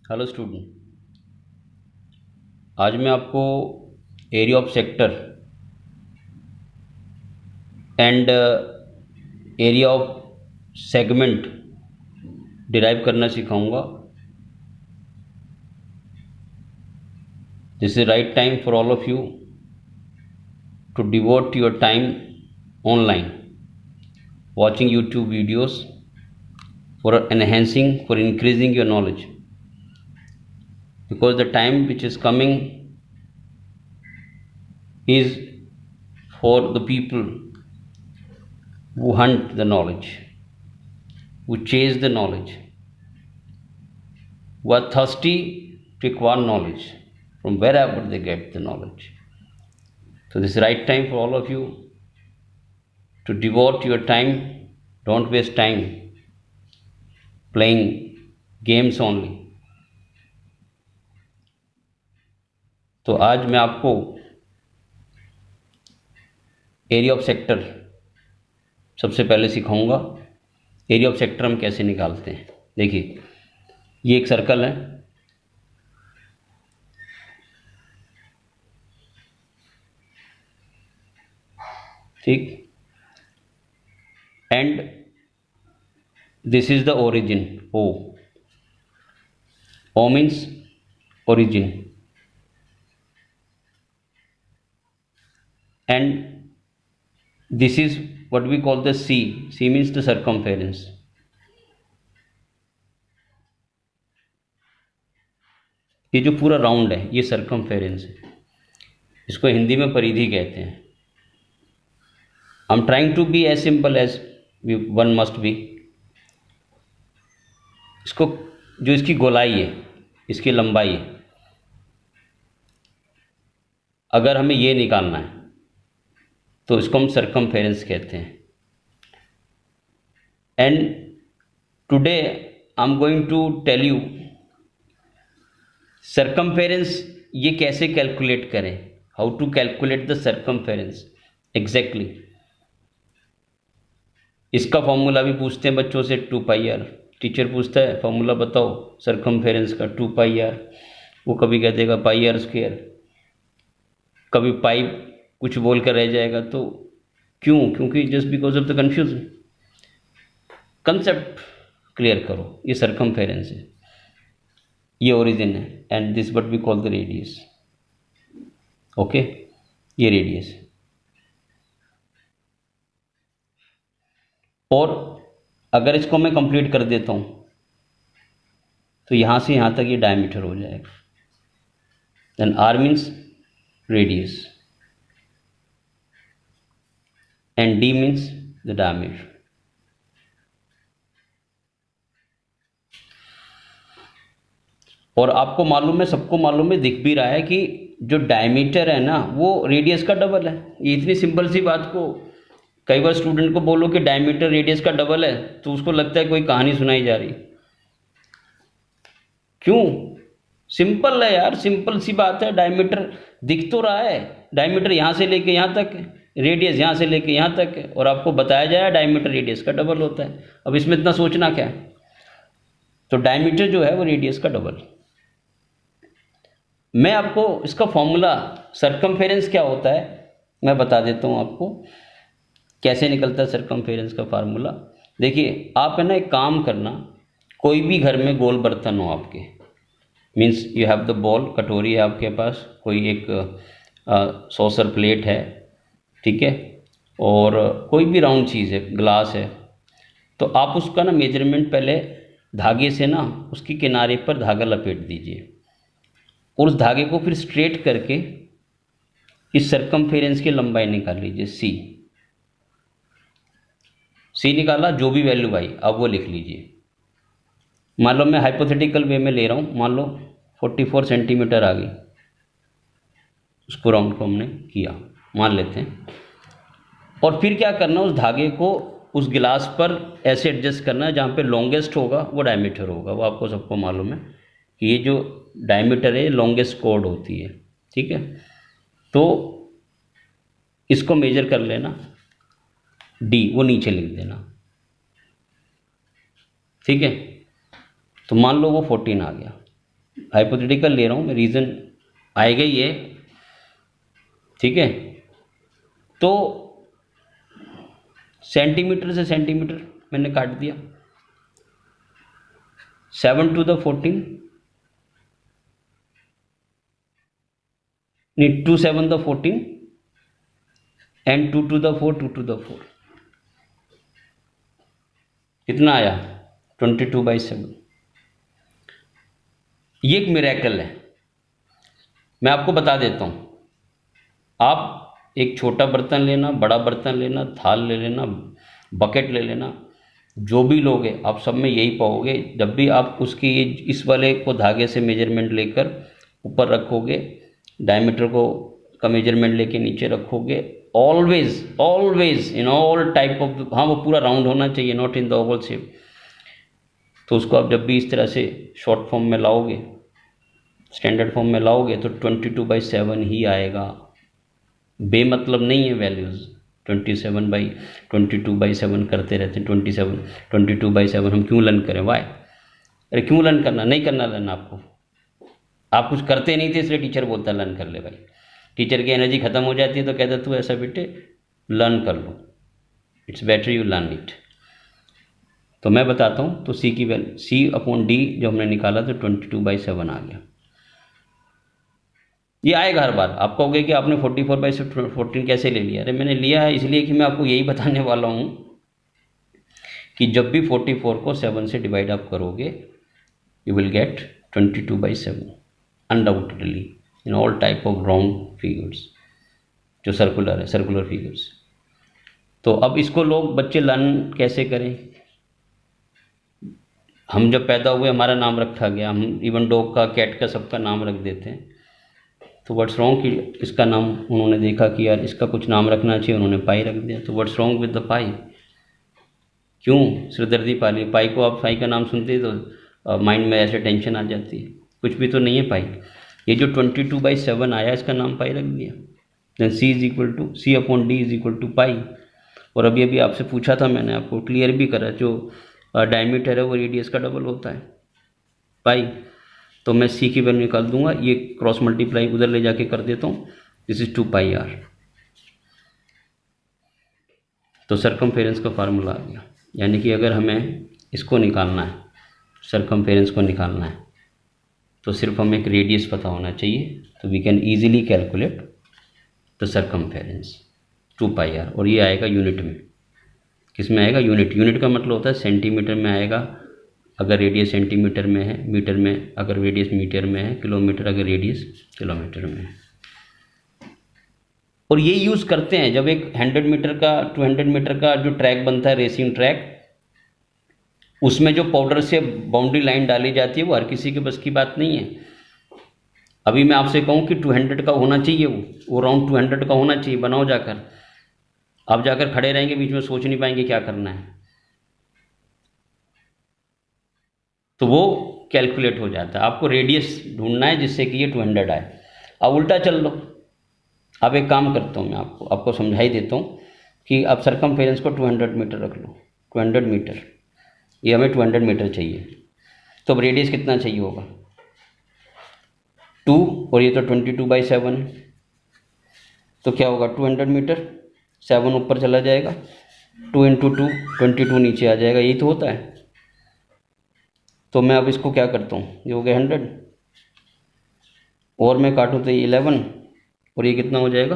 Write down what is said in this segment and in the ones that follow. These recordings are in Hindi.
Hello student. आज मैं आपको area of sector and area of segment derive करना सिखाऊंगा। This is right time for all of you to devote your time online watching YouTube videos for enhancing, for increasing your knowledge, because the time which is coming is for the people who hunt the knowledge, who chase the knowledge, who are thirsty to acquire knowledge from wherever they get the knowledge. So this is right time for all of you to devote your time. Don't waste time playing games only. तो आज मैं आपको एरिया ऑफ सेक्टर सबसे पहले सिखाऊंगा। एरिया ऑफ सेक्टर हम कैसे निकालते हैं। देखिए, ये एक सर्कल है, ठीक, and this is the origin. O means origin, and this is what we call the C means the circumference. ये जो पूरा राउंड है ये सर्कमफेरेंस है, इसको हिंदी में परिधि कहते हैं। I am trying to be as simple as one must be. इसको जो इसकी गोलाई है, इसकी लंबाई है, अगर हमें ये निकालना है तो इसको हम सर्कमफेरेंस कहते हैं। And today I am going to tell you circumference ये कैसे कैलकुलेट करें, how to calculate the circumference exactly. इसका फॉर्मूला भी पूछते हैं बच्चों से, 2πr। टीचर पूछता है फॉर्मूला बताओ सर्कमफेरेंस का, 2πr। वो कभी कह देगा πr², कभी पाई कुछ बोल कर रह जाएगा। तो क्यों? क्योंकि just because of the confusion. Concept clear करो। ये सर्कमफेरेंस है, ये ओरिजिन है, and this what we call the radius. Okay, ये रेडियस है। और अगर इसको मैं कंप्लीट कर देता हूं तो यहां से यहां तक ये डायमीटर हो जाएगा। Then R means radius and d means the diameter. और आपको मालूम है, सबको मालूम है, दिख भी रहा है कि जो डायमीटर है ना वो रेडियस का डबल है। ये इतनी सिंपल सी बात को कई बार स्टूडेंट को बोलो कि डायमीटर रेडियस का डबल है तो उसको लगता है कोई कहानी सुनाई जा रही। क्यों? सिंपल है यार, सिंपल सी बात है। डायमीटर दिख तो रहा है, डायमीटर यहां से लेके यहां तक है, रेडियस यहाँ से लेके यहाँ तक है, और आपको बताया जाए डायमीटर रेडियस का डबल होता है। अब इसमें इतना सोचना क्या है। तो डायमीटर जो है वो रेडियस का डबल। मैं आपको इसका फॉर्मूला सर्कमफेरेंस क्या होता है मैं बता देता हूँ आपको, कैसे निकलता है सर्कमफेरेंस का फार्मूला। देखिए, आप है ना एक काम करना, कोई भी घर में गोल बर्तन हो आपके, means you have the ball, कटोरी है आपके पास, कोई एक सॉसर प्लेट है, ठीक है, और कोई भी राउंड चीज़ है, ग्लास है, तो आप उसका ना मेजरमेंट पहले धागे से ना उसकी किनारे पर धागा लपेट दीजिए, और उस धागे को फिर स्ट्रेट करके इस सर्कमफेरेंस की लंबाई निकाल लीजिए। सी निकाला, जो भी वैल्यू आई अब वो लिख लीजिए। मान लो मैं हाइपोथेटिकल वे में ले रहा हूँ, मान लो 44 सेंटीमीटर आ गई, उसको राउंड को हमने किया, मान लेते हैं। और फिर क्या करना, उस धागे को उस गिलास पर ऐसे एडजस्ट करना है जहाँ पे लॉन्गेस्ट होगा वो डायमीटर होगा। वो आपको सबको मालूम है कि ये जो डायमीटर है लॉन्गेस्ट कॉर्ड होती है, ठीक है। तो इसको मेजर कर लेना, डी वो नीचे लिख देना, ठीक है। तो मान लो वो 14 आ गया, हाइपोथेटिकल ले रहा हूँ मैं, रीज़न आएगा ही है, ठीक है। तो सेंटीमीटर से सेंटीमीटर मैंने काट दिया, 7 to the 14, नहीं 2 7 the 14 and 2 to the 4, 2 to the 4, कितना आया 22/7। ये एक मिरेकल है। मैं आपको बता देता हूँ, आप एक छोटा बर्तन लेना, बड़ा बर्तन लेना, थाल ले लेना, बकेट ले लेना, जो भी लोगे आप सब में यही पाओगे। जब भी आप उसकी इस वाले को धागे से मेजरमेंट लेकर ऊपर रखोगे, डायमीटर को का मेजरमेंट लेके नीचे रखोगे, always always in all type of, हाँ वो पूरा राउंड होना चाहिए, not in the Oval shape. तो उसको आप जब भी इस तरह से शॉर्ट फॉर्म में लाओगे, स्टैंडर्ड फॉर्म में लाओगे, तो 22/7 ही आएगा। बेमतलब नहीं है वैल्यूज़, 27/22/7 करते रहते हैं, 22/7 हम क्यों लर्न करें, वाई? अरे क्यों लर्न करना, नहीं करना लर्न आपको, आप कुछ करते नहीं थे इसलिए टीचर बोलता है लर्न कर ले भाई। टीचर की एनर्जी खत्म हो जाती है तो कहता तू ऐसा बेटे लर्न कर लो, it's better you learn it. तो मैं बताता हूँ, तो सी की वैल्यू C/D जो हमने निकाला तो 22/7 आ गया। ये आएगा हर बार। आप कहोगे कि आपने 44/14 कैसे ले लिया? अरे मैंने लिया है इसलिए कि मैं आपको यही बताने वाला हूँ कि जब भी 44 को 7 से डिवाइड आप करोगे, you will get 22/7 undoubtedly in all type of round figures, जो सर्कुलर है, सर्कुलर फिगर्स। तो अब इसको लोग बच्चे लर्न कैसे करें? हम जब पैदा हुए हमारा नाम रखा गया, हम इवन डॉग का, कैट का, सबका नाम रख देते हैं। तो व्हाट्स रॉन्ग कि इसका नाम उन्होंने देखा कि यार इसका कुछ नाम रखना चाहिए, उन्होंने पाई रख दिया। तो व्हाट्स रॉन्ग विद द पाई? क्यों सिरदर्दी पाली? पाई को आप पाई का नाम सुनते तो माइंड में ऐसे टेंशन आ जाती है, कुछ भी तो नहीं है पाई। ये जो 22/7 आया इसका नाम पाई रख दिया। Then C/D is equal to pi. और अभी अभी आपसे पूछा था मैंने, आपको क्लियर भी करा, जो डायमीटर है वो रेडियस का डबल होता है पाई। तो मैं C की वैल्यू निकाल दूंगा, ये क्रॉस मल्टीप्लाई उधर ले जाके कर देता हूँ, दिस इज 2πr। तो सरकमफेरेंस का फार्मूला आ गया। यानी कि अगर हमें इसको निकालना है, सरकमफेरेंस को निकालना है, तो सिर्फ हमें एक रेडियस पता होना चाहिए, तो we can easily calculate the circumference 2πr। और ये आएगा यूनिट में। किस में आएगा? यूनिट। यूनिट का मतलब होता है सेंटीमीटर में आएगा अगर रेडियस सेंटीमीटर में है, मीटर में अगर रेडियस मीटर में है, किलोमीटर अगर रेडियस किलोमीटर में है। और ये यूज़ करते हैं जब एक 100 मीटर का 200 मीटर का जो ट्रैक बनता है, रेसिंग ट्रैक, उसमें जो पाउडर से बाउंड्री लाइन डाली जाती है वो हर किसी के बस की बात नहीं है। अभी मैं आपसे कहूँ कि 200 का होना चाहिए, वो राउंड 200 का होना चाहिए, बनाओ जाकर। आप जाकर खड़े रहेंगे बीच में, सोच नहीं पाएंगे क्या करना है, तो वो कैलकुलेट हो जाता है। आपको रेडियस ढूंढना है जिससे कि ये 200 आए। अब उल्टा चल लो। अब एक काम करता हूँ, मैं आपको समझा ही देता हूँ कि आप सरकमफेरेंस को 200 मीटर रख लो। 200 मीटर, ये हमें 200 मीटर चाहिए, तो अब रेडियस कितना चाहिए होगा? 2, और ये तो 22/7 है, तो क्या होगा? 200 मीटर, 7 ऊपर चला जाएगा, 2 × 2 22 नीचे आ जाएगा, यही तो होता है। तो मैं अब इसको क्या करता हूँ, ये हो गया 100, और मैं काटूँ तो ये 11, और ये कितना हो जाएगा?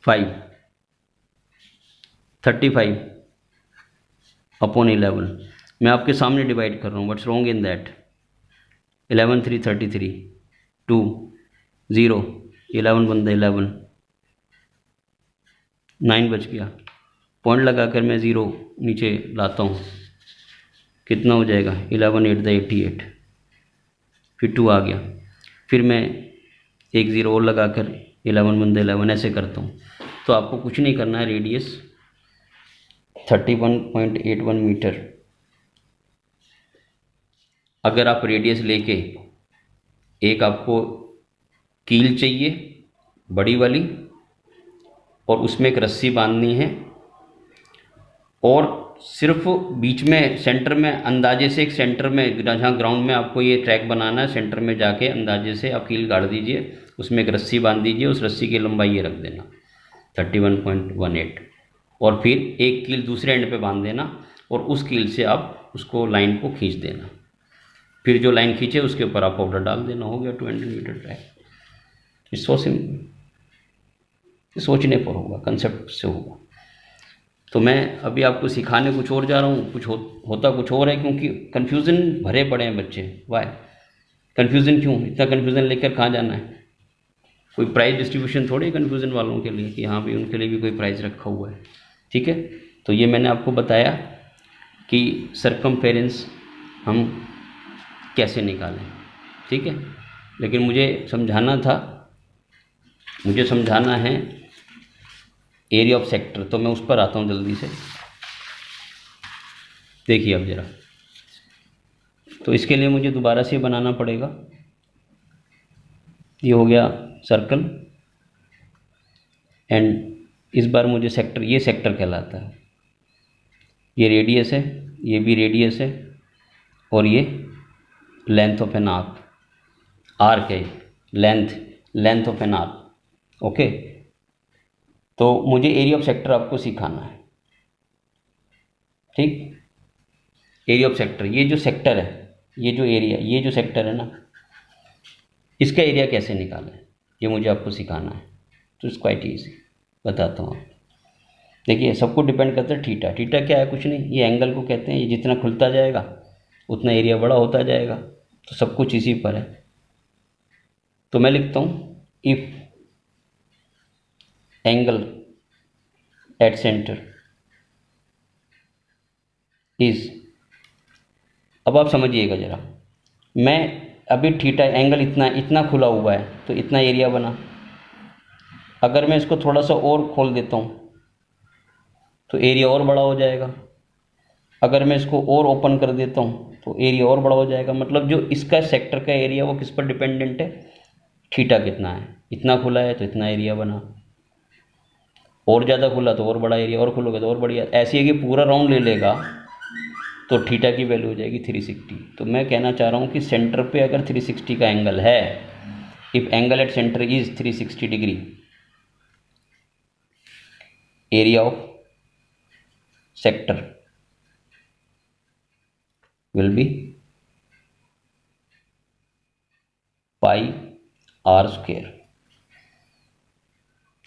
5, 35/11। मैं आपके सामने डिवाइड कर रहा हूँ, व्हाट्स रॉन्ग इन दैट? 11 3 33, 2 0, 11 बंदा 11, 9 बच गया। पॉइंट लगाकर मैं 0 नीचे लाता हूँ, कितना हो जाएगा? 11 8 88, फिर 2 आ गया, फिर मैं एक 0 और लगाकर 11 बंदा 11 ऐसे करता हूँ। तो आपको कुछ नहीं करना है, रेडियस 31.81 मीटर। अगर आप रेडियस लेके, एक आपको कील चाहिए बड़ी वाली, और उसमें एक रस्सी बांधनी है, और सिर्फ बीच में सेंटर में अंदाजे से, एक सेंटर में जहाँ ग्राउंड में आपको ये ट्रैक बनाना है, सेंटर में जाके अंदाजे से आप कील गाड़ दीजिए, उसमें एक रस्सी बांध दीजिए, उस रस्सी की लंबाई ये रख देना 31.18, और फिर एक कील दूसरे एंड पे बांध देना और उस कील से आप उसको लाइन को खींच देना। फिर जो लाइन खींचे उसके ऊपर आप पाउडर डाल देना, हो गया 20 मीटर ट्रैक। इस सोचने पर होगा, कंसेप्ट से होगा। तो मैं अभी आपको सिखाने कुछ और जा रहा हूँ, होता कुछ और है, क्योंकि कन्फ्यूज़न भरे पड़े हैं बच्चे। वाई कन्फ्यूज़न क्यों, इतना कन्फ्यूज़न लेकर कहाँ जाना है? कोई प्राइज डिस्ट्रीब्यूशन थोड़ी कन्फ्यूज़न वालों के लिए कि हाँ भी उनके लिए भी कोई प्राइज़ रखा हुआ है। ठीक है, तो ये मैंने आपको बताया कि सरकमफेरेंस हम कैसे निकालें। ठीक है, लेकिन मुझे समझाना है एरिया ऑफ सेक्टर, तो मैं उस पर आता हूँ जल्दी से। देखिए अब ज़रा, तो इसके लिए मुझे दोबारा से बनाना पड़ेगा। ये हो गया सर्कल, एंड इस बार मुझे सेक्टर, ये सेक्टर कहलाता है, ये रेडियस है, ये भी रेडियस है, और ये length of an arc, arc है, length of an arc. Okay, तो मुझे एरिया ऑफ सेक्टर आपको सिखाना है। ठीक, एरिया ऑफ सेक्टर, ये जो सेक्टर है, ये जो एरिया, ये जो सेक्टर है ना, इसका एरिया कैसे निकालें ये मुझे आपको सिखाना है। तो इट्स क्वाइट ईजी, बताता हूँ। देखिए, सबको डिपेंड करता है थीटा। थीटा क्या है? कुछ नहीं, ये एंगल को कहते हैं। ये जितना खुलता जाएगा उतना एरिया बड़ा होता जाएगा, तो सब कुछ इसी पर है। तो मैं लिखता हूँ, if angle at centre is, अब आप समझिएगा ज़रा, मैं अभी थीटा एंगल इतना खुला हुआ है तो इतना एरिया बना। अगर मैं इसको थोड़ा सा और खोल देता हूँ तो एरिया और बड़ा हो जाएगा। अगर मैं इसको और ओपन कर देता हूँ तो एरिया और बड़ा हो जाएगा। मतलब जो इसका सेक्टर का एरिया वो किस पर डिपेंडेंट है? थीटा कितना है। इतना खुला है तो इतना एरिया बना, और ज़्यादा खुला तो और बड़ा एरिया, और खुलोगे तो और बढ़िया। ऐसे है कि पूरा राउंड ले लेगा तो थीटा की वैल्यू हो जाएगी 360। तो मैं कहना चाह रहा हूँ कि सेंटर पे अगर 360 का एंगल है, if angle at centre is 360 degree, area of sector will be pi are square.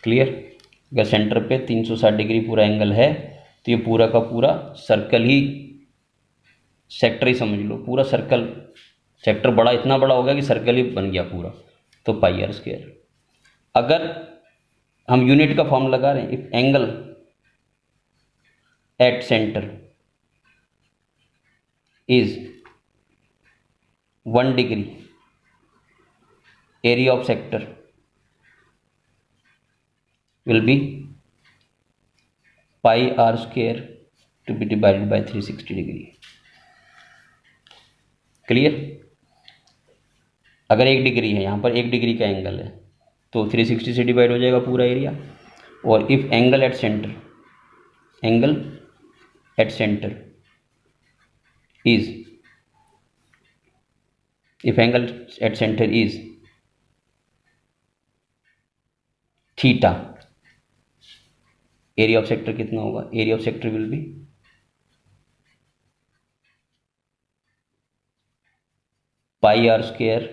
Clear? अगर सेंटर पे 360 डिग्री पूरा एंगल है तो ये पूरा का पूरा सर्कल ही, सेक्टर ही समझ लो, पूरा सर्कल, सेक्टर बड़ा, इतना बड़ा हो गया कि सर्कल ही बन गया पूरा, तो पाई आर स्क्वायर। अगर हम यूनिट का फॉर्म लगा रहे हैं, if angle at centre is 1 degree, area of sector will be pi r square to be divided by 360 degree. Clear? अगर 1 डिग्री है, यहाँ पर 1 डिग्री का एंगल है तो 360 से डिवाइड हो जाएगा पूरा एरिया। और if angle at centre, angle at centre is, if angle at centre is theta, area of sector कितना होगा? Area of sector will be pi are square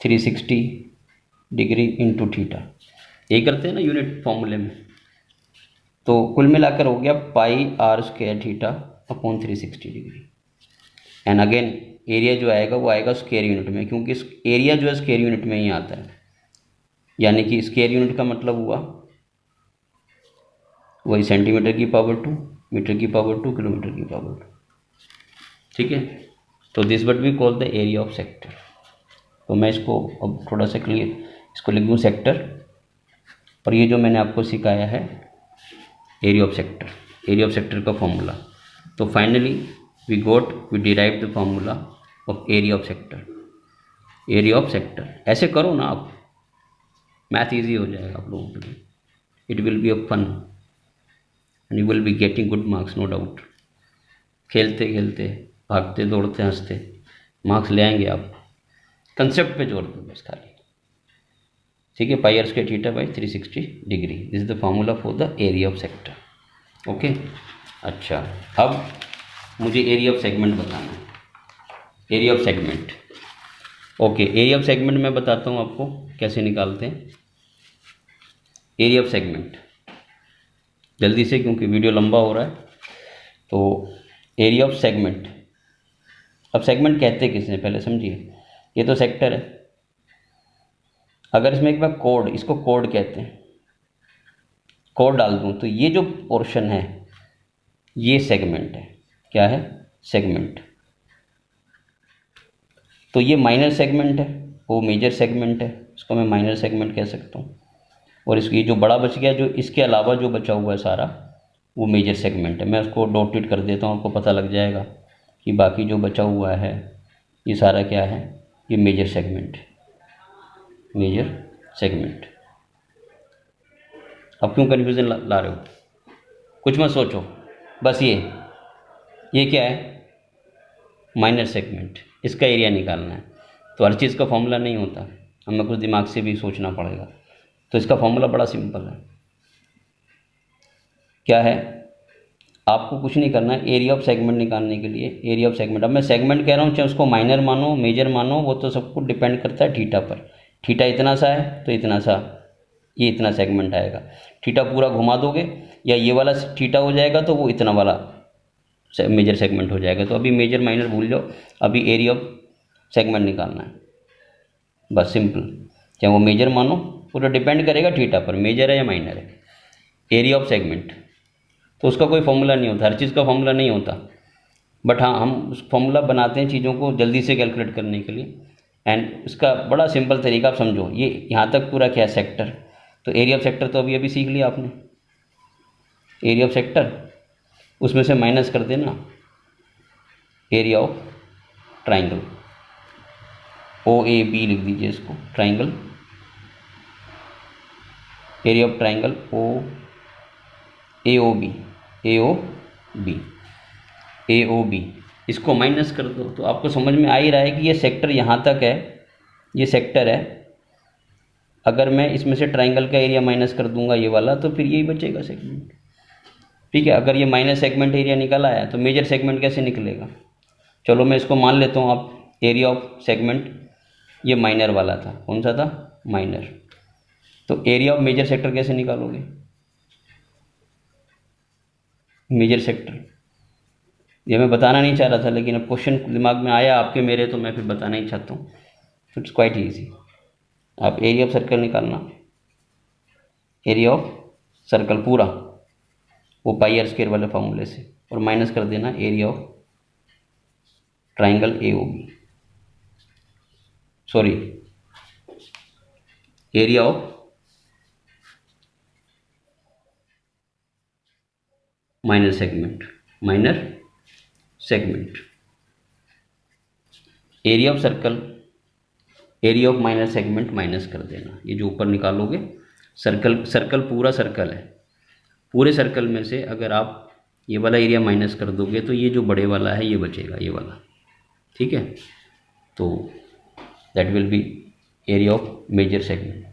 360 degree into theta. यही करते हैं ना यूनिट फॉर्मूले में। तो कुल मिलाकर हो गया pi are square theta upon 360 degree. And again area जो आएगा वो आएगा स्क्वायर यूनिट में, क्योंकि एरिया जो है स्क्वायर यूनिट में ही आता है। यानी कि स्क्वायर यूनिट का मतलब हुआ वही सेंटीमीटर की पावर 2, मीटर की पावर 2, किलोमीटर की पावर 2। ठीक है, तो this what we call the area of sector. तो मैं इसको अब थोड़ा सा क्लियर, इसको लिख दूँ सेक्टर, और ये जो मैंने आपको सिखाया है area of sector, area of sector का फॉर्मूला। तो finally we derive the formula of area of sector. Area of sector ऐसे करो ना आप, मैथ इजी हो जाएगा आप लोगों के लिए। It will be a fun. And you will be getting good marks, no doubt. खेलते खेलते, भागते दौड़ते हंसते मार्क्स ले आएंगे आप। कंसेप्ट पे जोर दो बस खाली, ठीक है। Pi are square theta by 360 degree, this is the formula for the area of sector. Okay, अच्छा अब मुझे एरिया ऑफ सेगमेंट बताना है। Area of segment, okay, area of segment मैं बताता हूँ आपको कैसे निकालते हैं एरिया ऑफ सेगमेंट, जल्दी से क्योंकि वीडियो लंबा हो रहा है। तो एरिया ऑफ सेगमेंट, अब सेगमेंट कहते किसने पहले समझिए। ये तो सेक्टर है, अगर इसमें एक बार कोड, इसको कोड कहते हैं, कोड डाल दूं तो ये जो पोर्शन है ये सेगमेंट है। क्या है? सेगमेंट। तो ये माइनर सेगमेंट है, वो मेजर सेगमेंट है, इसको मैं माइनर सेगमेंट कह सकता हूँ। और इसकी जो बड़ा बच गया, जो इसके अलावा जो बचा हुआ है सारा, वो मेजर सेगमेंट है। मैं उसको डॉटेड कर देता हूँ, आपको पता लग जाएगा कि बाकी जो बचा हुआ है ये सारा क्या है, ये मेजर सेगमेंट, मेजर सेगमेंट। अब क्यों कन्फ्यूजन ला रहे हो? कुछ मत सोचो, बस ये क्या है? माइनर सेगमेंट, इसका एरिया निकालना है। तो हर चीज़ का फॉर्मूला नहीं होता, हमें कुछ दिमाग से भी सोचना पड़ेगा। तो इसका फॉर्मूला बड़ा सिंपल है। क्या है? आपको कुछ नहीं करना है, एरिया ऑफ सेगमेंट निकालने के लिए एरिया ऑफ सेगमेंट। अब मैं सेगमेंट कह रहा हूँ, चाहे उसको माइनर मानो मेजर मानो, वो तो सब कुछ डिपेंड करता है थीटा पर। थीटा इतना सा है तो इतना सा, ये इतना सेगमेंट आएगा। थीटा पूरा घुमा दोगे या ये वाला थीटा हो जाएगा तो वो इतना वाला मेजर सेगमेंट हो जाएगा। तो अभी मेजर माइनर भूल जाओ, अभी एरिया ऑफ सेगमेंट निकालना है, बस सिंपल। चाहे वो मेजर मानो, पूरा डिपेंड करेगा थीटा पर, मेजर है या माइनर है। एरिया ऑफ सेगमेंट, तो उसका कोई फॉर्मूला नहीं होता, हर चीज़ का फॉर्मूला नहीं होता, बट हाँ हम उस फॉर्मूला बनाते हैं चीज़ों को जल्दी से कैलकुलेट करने के लिए। एंड इसका बड़ा सिंपल तरीका आप समझो, ये यहाँ तक पूरा क्या है? सेक्टर। तो एरिया ऑफ सेक्टर तो अभी सीख लिया आपने, एरिया ऑफ सेक्टर, उसमें से माइनस कर देना एरिया ऑफ ट्राइंगल, OAB लिख दीजिए इसको, triangle, area of triangle AOB, इसको माइनस कर दो। तो आपको समझ में आ ही रहा है कि ये सेक्टर यहाँ तक है, ये सेक्टर है। अगर मैं इसमें से ट्राइंगल का एरिया माइनस कर दूंगा ये वाला, तो फिर यही बचेगा सेगमेंट, ठीक है। अगर ये माइनर सेगमेंट एरिया निकल आया तो मेजर सेगमेंट कैसे निकलेगा? चलो मैं इसको मान लेता हूँ, आप एरिया ऑफ सेगमेंट ये माइनर वाला था, कौन सा था? माइनर। तो एरिया ऑफ मेजर सेक्टर कैसे निकालोगे? मेजर सेक्टर ये मैं बताना नहीं चाह रहा था, लेकिन अब क्वेश्चन दिमाग में आया आपके मेरे, तो मैं फिर बताना ही चाहता हूँ। तो इट्स क्वाइट ईजी। आप एरिया ऑफ सर्कल निकालना, एरिया ऑफ सर्कल पूरा, वो पाई आर स्क्वायर वाले फॉर्मूले से, और माइनस कर देना area of triangle AOB, sorry area of minor segment, minor segment, area of circle, area of minor segment minus कर देना। ये जो ऊपर निकालोगे, सर्कल पूरा सर्कल है, पूरे सर्कल में से अगर आप ये वाला एरिया माइनस कर दोगे तो ये जो बड़े वाला है ये बचेगा, ये वाला, ठीक है। तो that will be area of major segment.